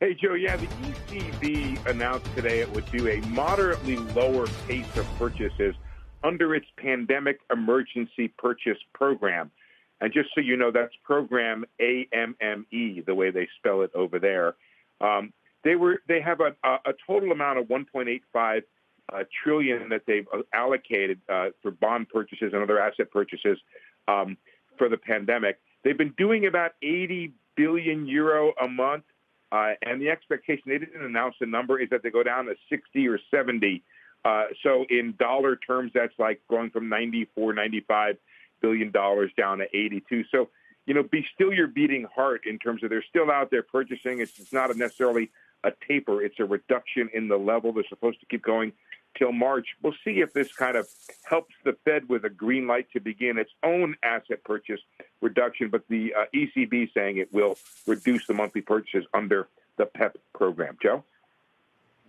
Hey, Joe, yeah, the ECB announced today it would do a moderately lower pace of purchases under its Pandemic Emergency Purchase Program. And just so you know, that's program AMME, the way they spell it over there. They have a total amount of 1.85 trillion that they've allocated for bond purchases and other asset purchases for the pandemic. They've been doing about 80 billion euro a month. And the expectation, they didn't announce the number, is that they go down to 60 or 70. So in dollar terms, that's like going from 94, 95 billion dollars down to 82. So, you're beating heart in terms of they're still out there purchasing. It's not necessarily a taper. It's a reduction in the level. They're supposed to keep going till March. We'll see if this kind of helps the Fed with a green light to begin its own asset purchase reduction. But the ECB saying it will reduce the monthly purchases under the PEPP program. Joe?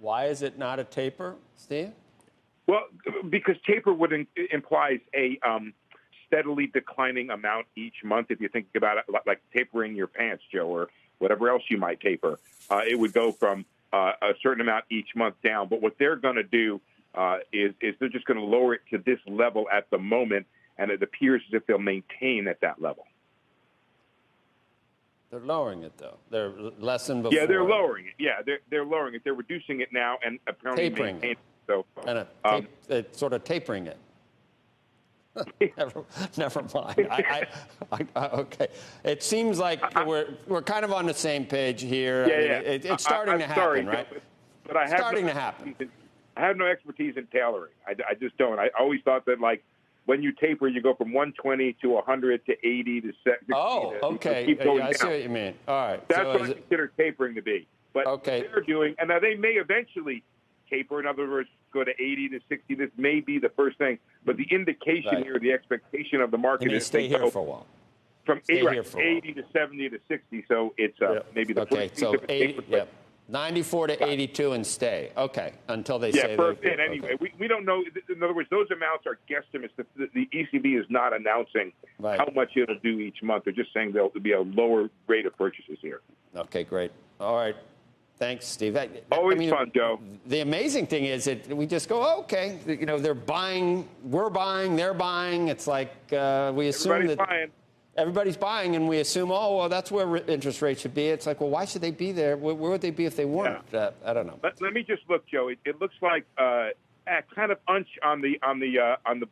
Why is it not a taper, Steve? Well, because taper implies a steadily declining amount each month. If you think about it like tapering your pants, Joe, or whatever else you might taper, it would go from a certain amount each month down. But what they're going to do is they're just going to lower it to this level at the moment, and it appears as if they'll maintain at that level. They're lowering it, though. They're less than before. Yeah, they're lowering it. Yeah, they're lowering it. They're reducing it now and apparently tapering maintaining it. So, it's sort of tapering it. Never mind. Okay. It seems like we're kind of on the same page here. Yeah, It's starting to happen, right? But I have starting to happen. I have no expertise in tailoring. I just don't. I always thought that, like, when you taper, you go from 120 to 100 to 80 to 60. Oh, okay. Keep going I see down. what you mean. All right. That's what I consider tapering to be. But they're doing, and now they may eventually taper. In other words, go to 80 to 60. This may be the first thing. But the indication here, the expectation of the market is stay here for a while. From 80 to 70 to 60. So it's maybe the first piece of 80, 94 to 82 and stay. Okay, until they say anyway, we don't know. In other words, those amounts are guesstimates. The ECB is not announcing how much it'll do each month. They're just saying there'll be a lower rate of purchases here. Okay, great. All right. Thanks, Steve. Always fun, Joe. The amazing thing is that we just go, okay, they're buying, we're buying, they're buying. It's like we assume everybody's buying, and we assume, oh, well, that's where interest rates should be. It's like, well, why should they be there? Where would they be if they weren't? I don't know. Let me just look, Joe. It looks like kind of unch on the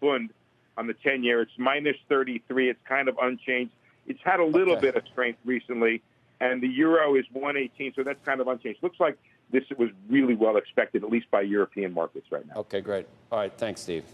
Bund, on the 10-year. It's minus 33. It's kind of unchanged. It's had a little bit of strength recently. And the euro is 118, so that's kind of unchanged. Looks like this was really well expected, at least by European markets right now. Okay, great. All right, thanks, Steve.